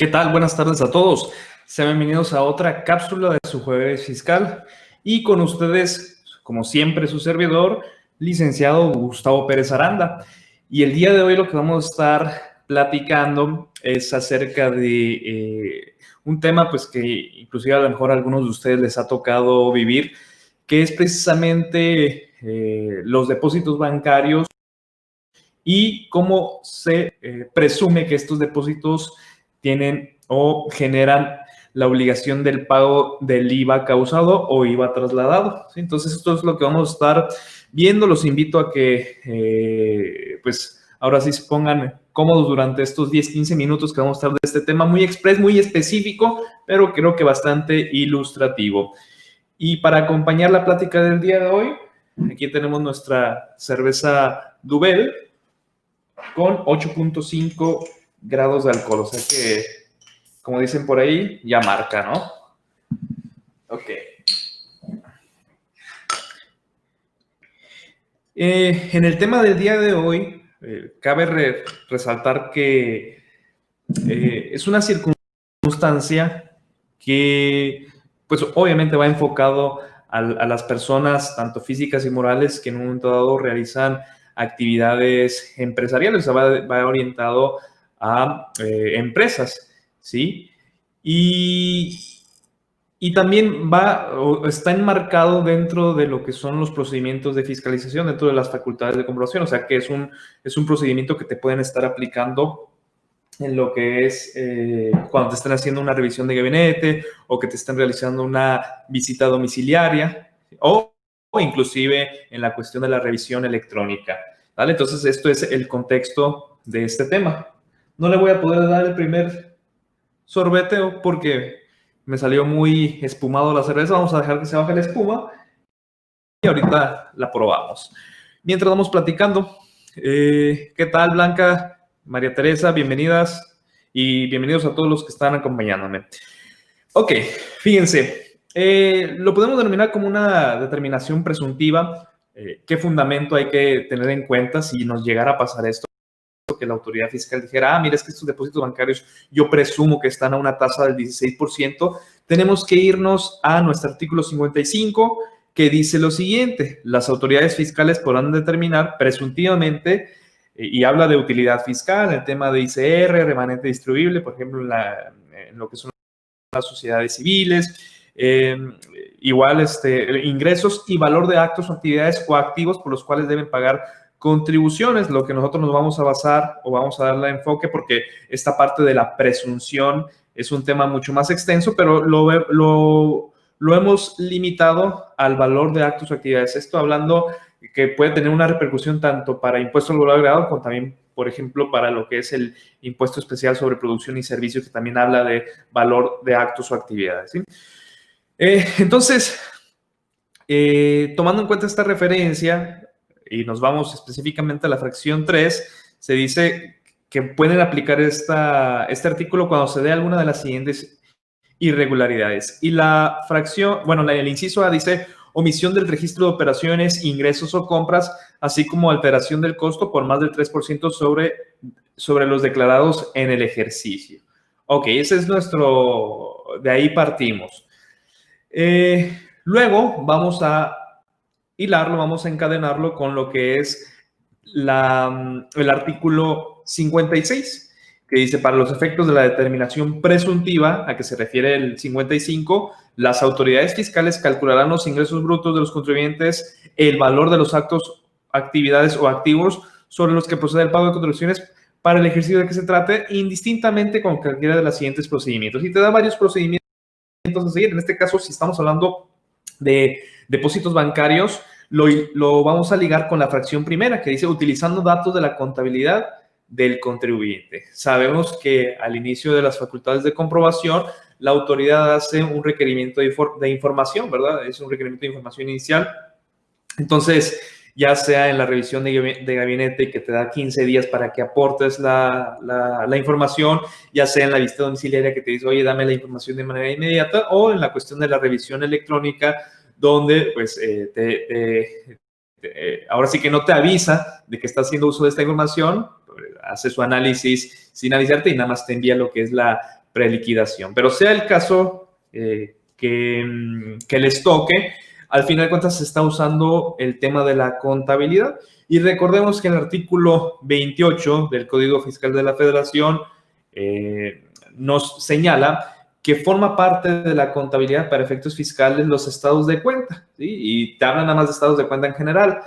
¿Qué tal? Buenas tardes a todos. Sean bienvenidos a otra cápsula de su jueves fiscal. Y con ustedes, como siempre, su servidor, licenciado Gustavo Pérez Aranda. Y el día de hoy lo que vamos a estar platicando es acerca de un tema pues que inclusive a lo mejor a algunos de ustedes les ha tocado vivir, que es precisamente los depósitos bancarios y cómo se presume que estos depósitos tienen o generan la obligación del pago del IVA causado o IVA trasladado. ¿Sí? Entonces, esto es lo que vamos a estar viendo. Los invito a que, pues, ahora sí se pongan cómodos durante estos 10-15 minutos que vamos a estar de este tema muy express, muy específico, pero creo que bastante ilustrativo. Y para acompañar la plática del día de hoy, aquí tenemos nuestra cerveza Duvel con 8.5 grados de alcohol, o sea que, como dicen por ahí, ya marca, ¿no? Ok. En el tema del día de hoy, cabe resaltar que es una circunstancia que, pues obviamente va enfocado a las personas, tanto físicas y morales, que en un momento dado realizan actividades empresariales, o sea, va orientado a empresas, ¿sí? Y también está enmarcado dentro de lo que son los procedimientos de fiscalización, dentro de las facultades de comprobación, o sea que es un procedimiento que te pueden estar aplicando en lo que es cuando te están haciendo una revisión de gabinete o que te están realizando una visita domiciliaria o inclusive en la cuestión de la revisión electrónica, ¿vale? Entonces, esto es el contexto de este tema. No le voy a poder dar el primer sorbete porque me salió muy espumado la cerveza. Vamos a dejar que se baje la espuma y ahorita la probamos. Mientras vamos platicando, ¿qué tal, Blanca? María Teresa, bienvenidas y bienvenidos a todos los que están acompañándome. Ok, fíjense, lo podemos denominar como una determinación presuntiva. ¿Qué fundamento hay que tener en cuenta si nos llegara a pasar esto? Que la autoridad fiscal dijera, mira, es que estos depósitos bancarios yo presumo que están a una tasa del 16%, tenemos que irnos a nuestro artículo 55, que dice lo siguiente: las autoridades fiscales podrán determinar presuntivamente, y habla de utilidad fiscal, el tema de ICR, remanente distribuible, por ejemplo, en lo que son las sociedades civiles, igual ingresos y valor de actos o actividades o activos por los cuales deben pagar contribuciones, lo que nosotros nos vamos a basar o vamos a darle enfoque, porque esta parte de la presunción es un tema mucho más extenso, pero lo hemos limitado al valor de actos o actividades. Esto hablando que puede tener una repercusión tanto para impuesto al valor agregado como también, por ejemplo, para lo que es el impuesto especial sobre producción y servicios, que también habla de valor de actos o actividades, ¿sí? Entonces, tomando en cuenta esta referencia, y nos vamos específicamente a la fracción 3, se dice que pueden aplicar este artículo cuando se dé alguna de las siguientes irregularidades. Y la fracción, bueno, el inciso A dice omisión del registro de operaciones, ingresos o compras, así como alteración del costo por más del 3% sobre los declarados en el ejercicio. Ok, ese es de ahí partimos. Luego vamos a hilarlo, vamos a encadenarlo con lo que es el artículo 56, que dice, para los efectos de la determinación presuntiva, a que se refiere el 55, las autoridades fiscales calcularán los ingresos brutos de los contribuyentes, el valor de los actos, actividades o activos sobre los que procede el pago de contribuciones para el ejercicio de que se trate, indistintamente con cualquiera de los siguientes procedimientos. Y te da varios procedimientos a seguir. En este caso, si estamos hablando de depósitos bancarios, lo vamos a ligar con la fracción primera, que dice utilizando datos de la contabilidad del contribuyente. Sabemos que al inicio de las facultades de comprobación, la autoridad hace un requerimiento de información, ¿verdad? Es un requerimiento de información inicial. Entonces, ya sea en la revisión de gabinete, que te da 15 días para que aportes la información, ya sea en la visita domiciliaria, que te dice, oye, dame la información de manera inmediata, o en la cuestión de la revisión electrónica, donde pues ahora sí que no te avisa de que está haciendo uso de esta información, hace su análisis sin avisarte y nada más te envía lo que es la preliquidación. Pero sea el caso que les toque, al final de cuentas se está usando el tema de la contabilidad. Y recordemos que en el artículo 28 del Código Fiscal de la Federación nos señala que forma parte de la contabilidad para efectos fiscales los estados de cuenta, ¿sí? Y te hablan nada más de estados de cuenta en general.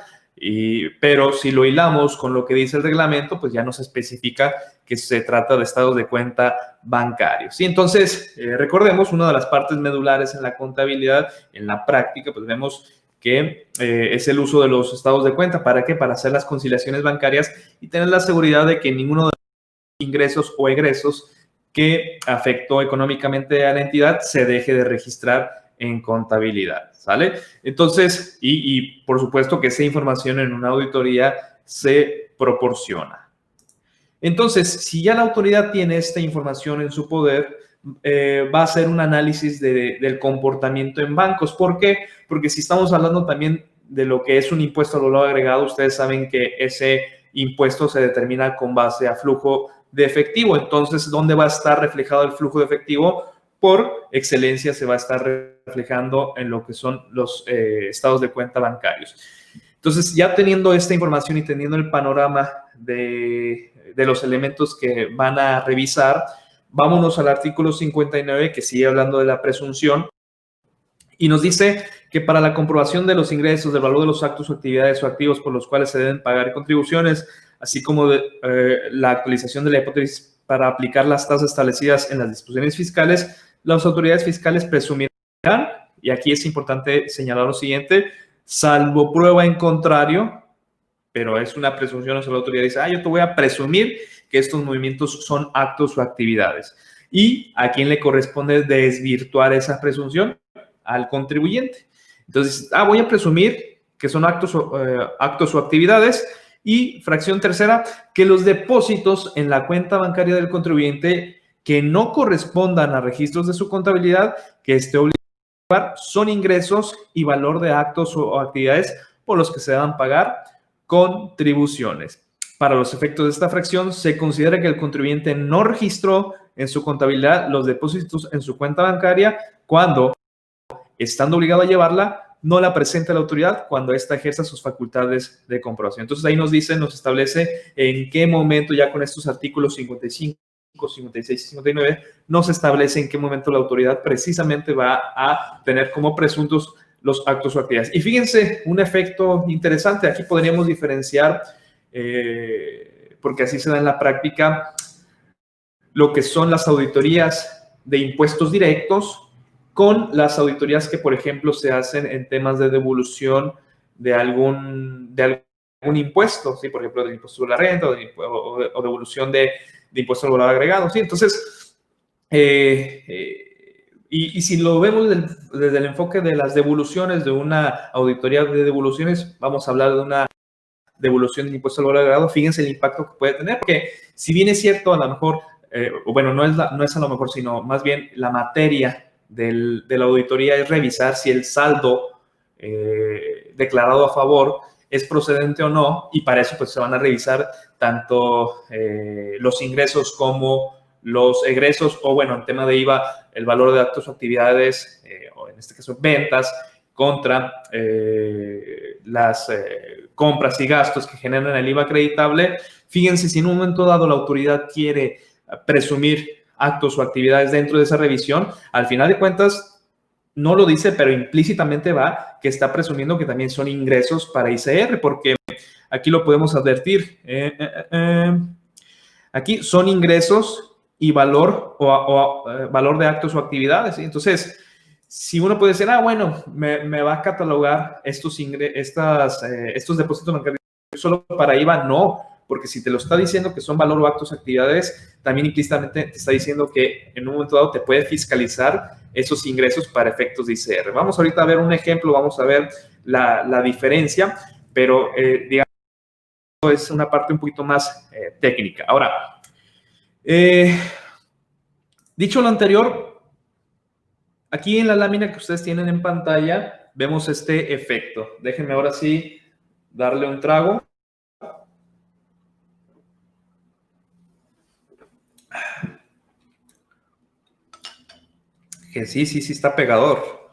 Pero si lo hilamos con lo que dice el reglamento, pues ya nos especifica que se trata de estados de cuenta bancarios. ¿Sí? Entonces, recordemos, una de las partes medulares en la contabilidad, en la práctica, pues vemos que es el uso de los estados de cuenta. ¿Para qué? Para hacer las conciliaciones bancarias y tener la seguridad de que ninguno de los ingresos o egresos que afectó económicamente a la entidad se deje de registrar en contabilidad, ¿sale? Entonces, y por supuesto que esa información en una auditoría se proporciona. Entonces, si ya la autoridad tiene esta información en su poder, va a hacer un análisis del comportamiento en bancos. ¿Por qué? Porque si estamos hablando también de lo que es un impuesto al valor agregado, ustedes saben que ese impuesto se determina con base a flujo de efectivo. Entonces, ¿dónde va a estar reflejado el flujo de efectivo? Por excelencia se va a estar reflejando en lo que son los estados de cuenta bancarios. Entonces, ya teniendo esta información y teniendo el panorama de los elementos que van a revisar, vámonos al artículo 59, que sigue hablando de la presunción, y nos dice que para la comprobación de los ingresos, del valor de los actos o actividades o activos por los cuales se deben pagar contribuciones, así como la actualización de la hipótesis para aplicar las tasas establecidas en las disposiciones fiscales, las autoridades fiscales presumirán, y aquí es importante señalar lo siguiente, salvo prueba en contrario, pero es una presunción, o sea, la autoridad dice, yo te voy a presumir que estos movimientos son actos o actividades. ¿Y a quién le corresponde desvirtuar esa presunción? Al contribuyente. Entonces, voy a presumir que son actos o actividades. Y fracción tercera, que los depósitos en la cuenta bancaria del contribuyente que no correspondan a registros de su contabilidad que esté obligado a pagar son ingresos y valor de actos o actividades por los que se deban pagar contribuciones. Para los efectos de esta fracción, se considera que el contribuyente no registró en su contabilidad los depósitos en su cuenta bancaria cuando, estando obligado a llevarla, no la presenta la autoridad cuando ésta ejerza sus facultades de comprobación. Entonces, ahí nos dice, nos establece en qué momento, ya con estos artículos 55, 56 y 59, nos establece en qué momento la autoridad precisamente va a tener como presuntos los actos o actividades. Y fíjense, un efecto interesante, aquí podríamos diferenciar, porque así se da en la práctica, lo que son las auditorías de impuestos directos con las auditorías que, por ejemplo, se hacen en temas de devolución de algún impuesto, ¿sí? Por ejemplo, del impuesto sobre la renta o devolución de impuesto al valor agregado, ¿sí? Entonces, y si lo vemos desde el enfoque de las devoluciones, de una auditoría de devoluciones, vamos a hablar de una devolución del impuesto al valor agregado, fíjense el impacto que puede tener, porque si bien es cierto, a lo mejor, no es a lo mejor, sino más bien la materia de la auditoría es revisar si el saldo declarado a favor es procedente o no, y para eso pues se van a revisar tanto los ingresos como los egresos, o bueno, en tema de IVA, el valor de actos o actividades, o en este caso ventas, contra las compras y gastos que generan el IVA acreditable. Fíjense, si en un momento dado la autoridad quiere presumir actos o actividades dentro de esa revisión, al final de cuentas no lo dice, pero implícitamente va que está presumiendo que también son ingresos para ICR, porque aquí lo podemos advertir. Aquí son ingresos y valor valor de actos o actividades, ¿sí? Entonces, si uno puede decir, bueno, me va a catalogar estos depósitos bancarios solo para IVA, no, porque si te lo está diciendo que son valor o actos o actividades, también implícitamente te está diciendo que en un momento dado te puede fiscalizar esos ingresos para efectos de ICR. Vamos ahorita a ver un ejemplo, vamos a ver la diferencia, pero digamos, es una parte un poquito más técnica. Ahora, dicho lo anterior, aquí en la lámina que ustedes tienen en pantalla, vemos este efecto. Déjenme ahora sí darle un trago. Que sí, sí, sí está pegador.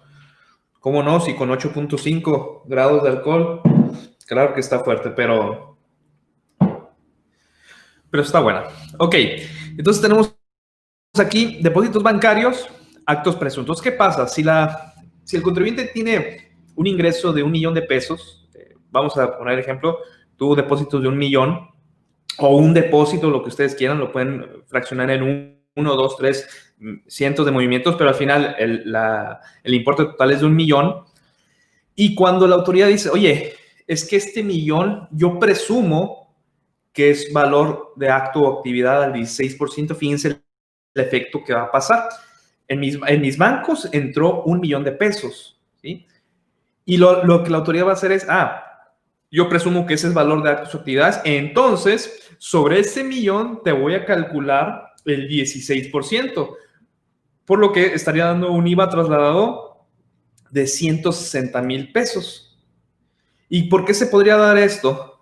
¿Cómo no? Si con 8.5 grados de alcohol, claro que está fuerte, pero está buena. Ok, entonces tenemos aquí depósitos bancarios, actos presuntos. ¿Qué pasa? Si el contribuyente tiene un ingreso de 1 millón de pesos, vamos a poner ejemplo, tuvo depósitos de 1 millón, o un depósito, lo que ustedes quieran, lo pueden fraccionar en 1, 2, 3 cientos de movimientos, pero al final el importe total es de 1 millón. Y cuando la autoridad dice, oye, es que este millón yo presumo que es valor de acto o actividad al 16%, fíjense el efecto que va a pasar. En mis bancos entró 1 millón de pesos, ¿sí? Y lo que la autoridad va a hacer es, yo presumo que ese es valor de actos o actividades, entonces sobre ese millón te voy a calcular el 16%, por lo que estaría dando un IVA trasladado de 160,000 pesos. ¿Y por qué se podría dar esto?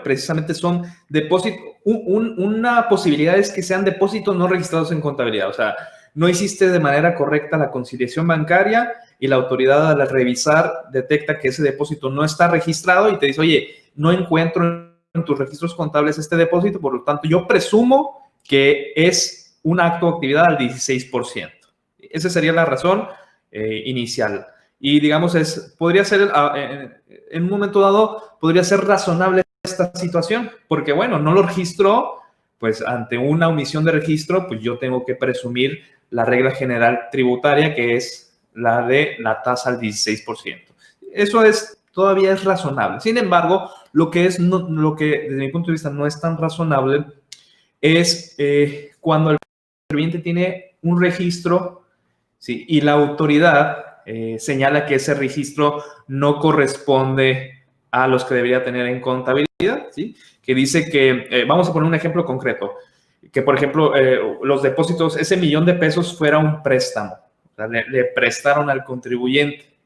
Precisamente son depósitos, una posibilidad es que sean depósitos no registrados en contabilidad, o sea, no hiciste de manera correcta la conciliación bancaria y la autoridad al revisar detecta que ese depósito no está registrado y te dice, oye, no encuentro en tus registros contables este depósito, por lo tanto yo presumo que es un acto o actividad al 16%. Esa sería la razón inicial. Y digamos, podría ser, en un momento dado, podría ser razonable esta situación, porque bueno, no lo registró, pues ante una omisión de registro, pues yo tengo que presumir la regla general tributaria, que es la de la tasa al 16%. Eso todavía es razonable. Sin embargo, lo que desde mi punto de vista no es tan razonable es cuando el contribuyente tiene un registro, ¿sí? Y la autoridad señala que ese registro no corresponde a los que debería tener en contabilidad, ¿sí? Que dice que, vamos a poner un ejemplo concreto, que por ejemplo los depósitos, ese 1 millón de pesos fuera un préstamo, o sea, le prestaron al contribuyente,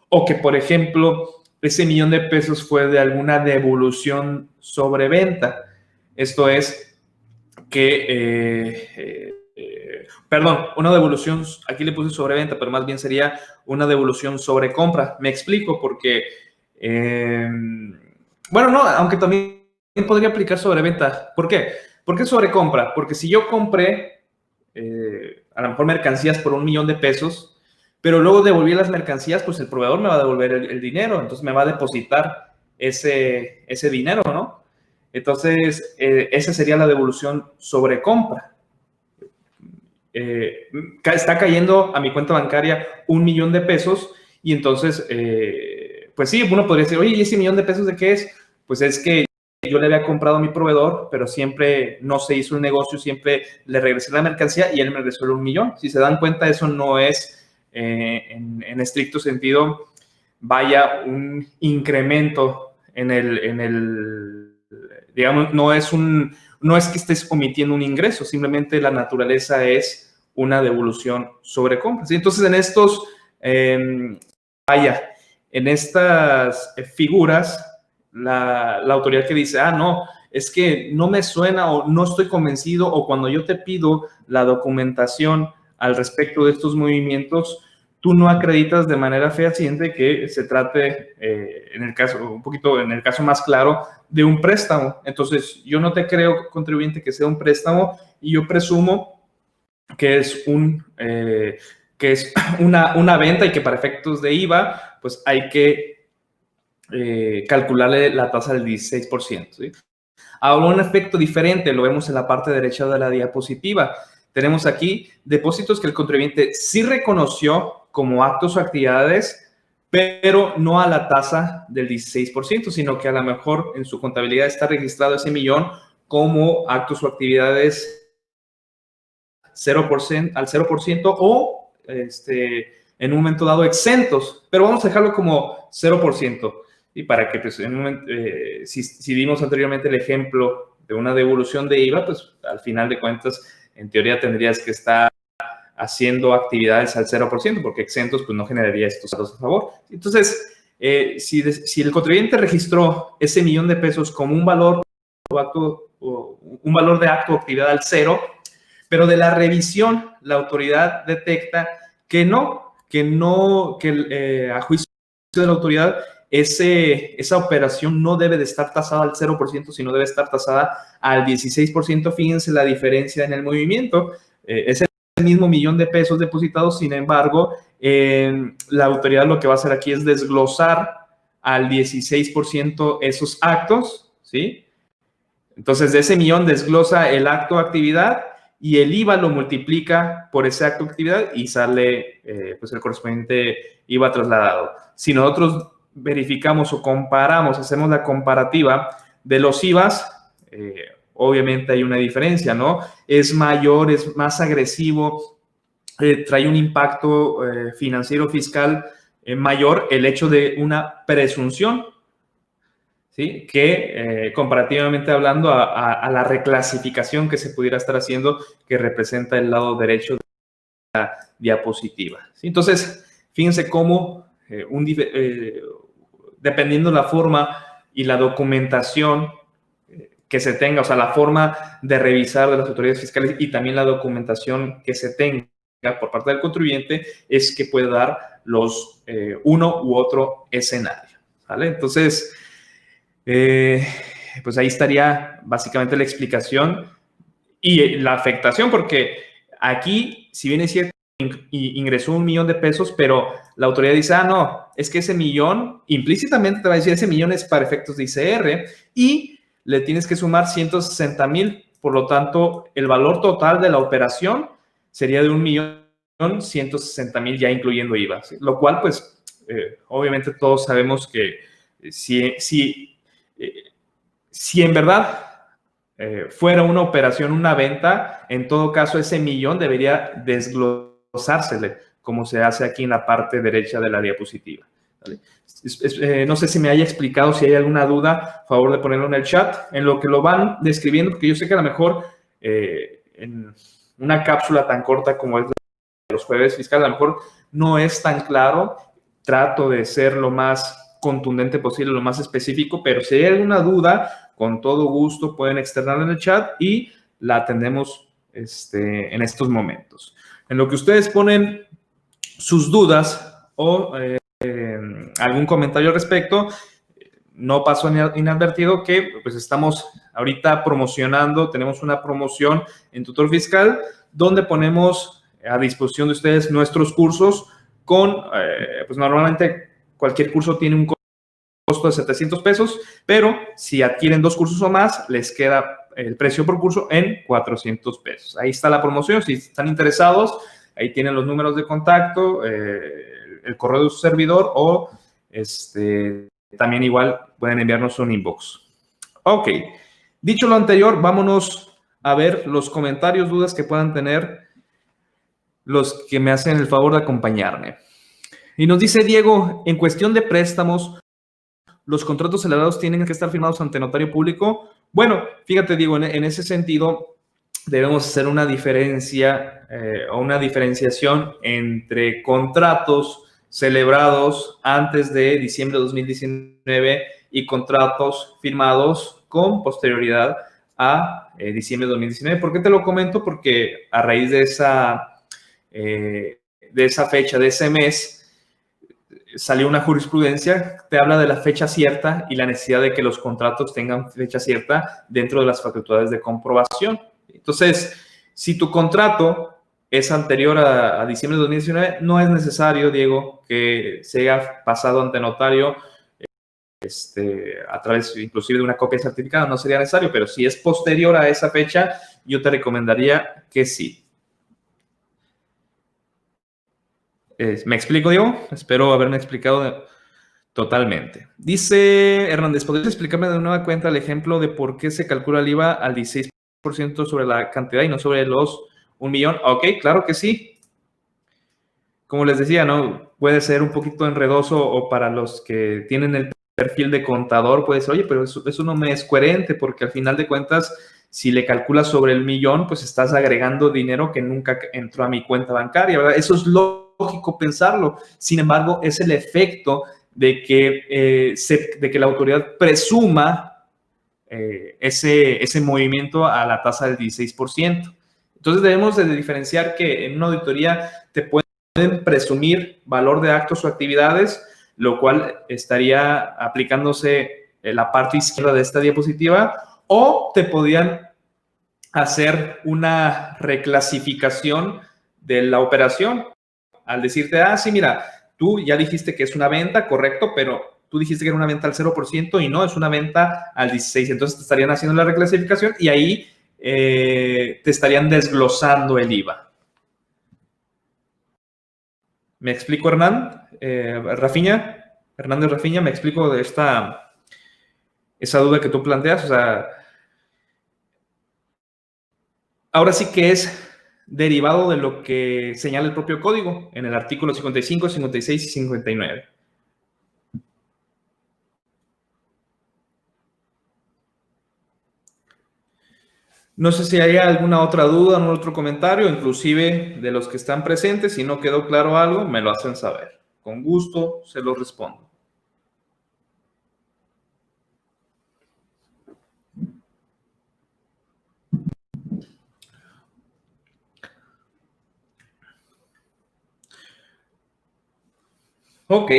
o que por ejemplo ese 1 millón de pesos fue de alguna devolución sobre venta, esto es que perdón, una devolución, aquí le puse sobreventa, pero más bien sería una devolución sobre compra. Me explico porque, bueno, no, aunque también podría aplicar sobreventa. ¿Por qué? ¿Por qué sobre compra? Porque si yo compré a lo mejor mercancías por 1 millón de pesos, pero luego devolví las mercancías, pues el proveedor me va a devolver el dinero, entonces me va a depositar ese dinero, ¿no? Entonces, esa sería la devolución sobre compra. Está cayendo a mi cuenta bancaria 1 millón de pesos y entonces, pues sí, uno podría decir, oye, ¿y ese 1 millón de pesos de qué es? Pues es que yo le había comprado a mi proveedor, pero siempre no se hizo el negocio, siempre le regresé la mercancía y él me regresó el 1 millón. Si se dan cuenta, eso no es, en estricto sentido, vaya un incremento digamos, no es que estés omitiendo un ingreso, simplemente la naturaleza es una devolución sobre compras. ¿Sí? Entonces, en estas figuras, la autoridad que dice, no, es que no me suena o no estoy convencido, o cuando yo te pido la documentación al respecto de estos movimientos, tú no acreditas de manera fehaciente que se trate, en el caso más claro, de un préstamo. Entonces, yo no te creo, contribuyente, que sea un préstamo y yo presumo que es una venta y que para efectos de IVA, pues hay que calcularle la tasa del 16%. ¿Sí? Ahora, un efecto diferente lo vemos en la parte derecha de la diapositiva. Tenemos aquí depósitos que el contribuyente sí reconoció como actos o actividades, pero no a la tasa del 16%, sino que a lo mejor en su contabilidad está registrado ese millón como actos o actividades 0%, al 0% o en un momento dado exentos, pero vamos a dejarlo como 0%. Y para que, pues, en un momento, si dimos anteriormente el ejemplo de una devolución de IVA, pues al final de cuentas, en teoría tendrías que estar haciendo actividades al 0%, porque exentos pues no generaría estos datos a favor. Entonces, si el contribuyente registró ese 1 millón de pesos como un valor de acto o actividad al 0, pero de la revisión la autoridad detecta que a juicio de la autoridad, esa operación no debe de estar tasada al 0%, sino debe estar tasada al 16%. Fíjense la diferencia en el movimiento. Es el mismo millón de pesos depositados, sin embargo, la autoridad lo que va a hacer aquí es desglosar al 16% esos actos, ¿sí? Entonces, de ese millón desglosa el acto de actividad y el IVA lo multiplica por ese acto de actividad y sale pues el correspondiente IVA trasladado. Si nosotros verificamos o comparamos, hacemos la comparativa de los IVAs, obviamente hay una diferencia, ¿no? Es mayor, es más agresivo, trae un impacto financiero fiscal mayor el hecho de una presunción, ¿sí? Que comparativamente hablando a la reclasificación que se pudiera estar haciendo, que representa el lado derecho de la diapositiva, ¿sí? Entonces, fíjense cómo dependiendo la forma y la documentación que se tenga, o sea, la forma de revisar de las autoridades fiscales y también la documentación que se tenga por parte del contribuyente, es que puede dar los uno u otro escenario, ¿vale? Entonces, pues ahí estaría básicamente la explicación y la afectación, porque aquí, si bien es cierto, ingresó 1 millón de pesos, pero la autoridad dice, no, es que ese millón, implícitamente te va a decir, ese millón es para efectos de ICR y le tienes que sumar 160,000, por lo tanto, el valor total de la operación sería de 1,160,000 ya incluyendo IVA, ¿sí? Lo cual, pues, obviamente todos sabemos que si en verdad fuera una operación, una venta, en todo caso ese millón debería desglosársele, como se hace aquí en la parte derecha de la diapositiva, ¿vale? No sé si me haya explicado, si hay alguna duda, favor de ponerlo en el chat, en lo que lo van describiendo, porque yo sé que a lo mejor en una cápsula tan corta como es de los jueves fiscales, a lo mejor no es tan claro. Trato de ser lo más contundente posible, lo más específico, pero si hay alguna duda, con todo gusto pueden externarla en el chat y la atendemos en estos momentos. En lo que ustedes ponen sus dudas o algún comentario al respecto, no pasó inadvertido que pues estamos ahorita promocionando, tenemos una promoción en Tutor Fiscal donde ponemos a disposición de ustedes nuestros cursos con, pues normalmente cualquier curso tiene un costo de 700 pesos, pero si adquieren 2 cursos o más, les queda el precio por curso en 400 pesos. Ahí está la promoción, si están interesados, ahí tienen los números de contacto, el correo de su servidor o también igual pueden enviarnos un inbox. Ok, dicho lo anterior, vámonos a ver los comentarios, dudas que puedan tener los que me hacen el favor de acompañarme. Y nos dice Diego, en cuestión de préstamos, ¿los contratos celebrados tienen que estar firmados ante notario público? Bueno, fíjate, Diego, en ese sentido debemos hacer una diferencia o una diferenciación entre contratos celebrados antes de diciembre de 2019 y contratos firmados con posterioridad a diciembre de 2019. ¿Por qué te lo comento? Porque a raíz de esa fecha, de ese mes, salió una jurisprudencia, te habla de la fecha cierta y la necesidad de que los contratos tengan fecha cierta dentro de las facultades de comprobación. Entonces, si tu contrato es anterior a diciembre de 2019, no es necesario, Diego, que se haya pasado ante notario a través inclusive de una copia certificada, no sería necesario, pero si es posterior a esa fecha, yo te recomendaría que sí. ¿Me explico, Diego? Espero haberme explicado totalmente. Dice Hernández, ¿podrías explicarme de nueva cuenta el ejemplo de por qué se calcula el IVA al 16% sobre la cantidad y no sobre los 1 millón? Ok, claro que sí. Como les decía, ¿no? Puede ser un poquito enredoso o para los que tienen el perfil de contador puede ser, oye, pero eso no me es coherente porque al final de cuentas, si le calculas sobre el millón, pues estás agregando dinero que nunca entró a mi cuenta bancaria, ¿verdad? Eso es lógico pensarlo. Sin embargo, es el efecto de que la autoridad presuma ese movimiento a la tasa del 16%. Entonces, debemos de diferenciar que en una auditoría te pueden pueden presumir valor de actos o actividades, lo cual estaría aplicándose en la parte izquierda de esta diapositiva, o te podían hacer una reclasificación de la operación al decirte, sí, mira, tú ya dijiste que es una venta, correcto, pero tú dijiste que era una venta al 0% y no, es una venta al 16%. Entonces te estarían haciendo la reclasificación y ahí te estarían desglosando el IVA. ¿Me explico, Hernán? Rafiña, Hernández Rafiña, ¿me explico de esa duda que tú planteas? O sea, ahora sí que es derivado de lo que señala el propio código en el artículo 55, 56 y 59. No sé si hay alguna otra duda, algún otro comentario, inclusive de los que están presentes. Si no quedó claro algo, me lo hacen saber. Con gusto se los respondo. Ok,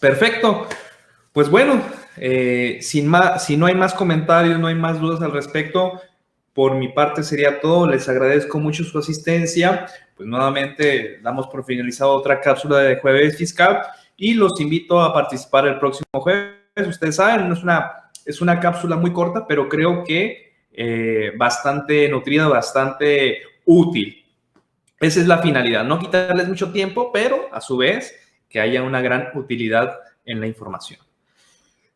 perfecto. Pues bueno, si no hay más comentarios, no hay más dudas al respecto, por mi parte sería todo. Les agradezco mucho su asistencia. Pues nuevamente damos por finalizado otra cápsula de Jueves Fiscal y los invito a participar el próximo jueves. Ustedes saben, es una cápsula muy corta, pero creo que bastante nutrida, bastante útil. Esa es la finalidad, no quitarles mucho tiempo, pero a su vez que haya una gran utilidad en la información.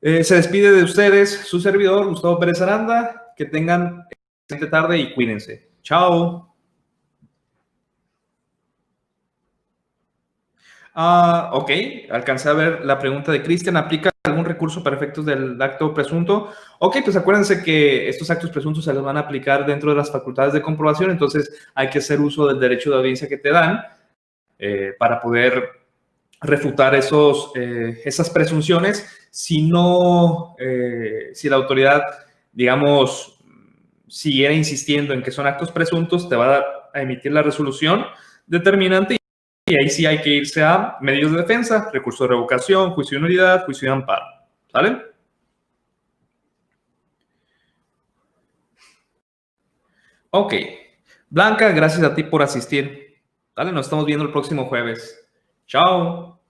Se despide de ustedes su servidor, Gustavo Pérez Aranda. Que tengan excelente tarde y cuídense. Chao. Ok, alcancé a ver la pregunta de Cristian. ¿Aplica algún recurso para efectos del acto presunto? Ok, pues acuérdense que estos actos presuntos se los van a aplicar dentro de las facultades de comprobación, entonces hay que hacer uso del derecho de audiencia que te dan para poder refutar esas presunciones. Si la autoridad, digamos, siguiera insistiendo en que son actos presuntos, te va a emitir la resolución determinante y ahí sí hay que irse a medios de defensa, recurso de revocación, juicio de nulidad, juicio de amparo. ¿Sale? Ok. Blanca, gracias a ti por asistir. ¿Vale? Nos estamos viendo el próximo jueves. Chao.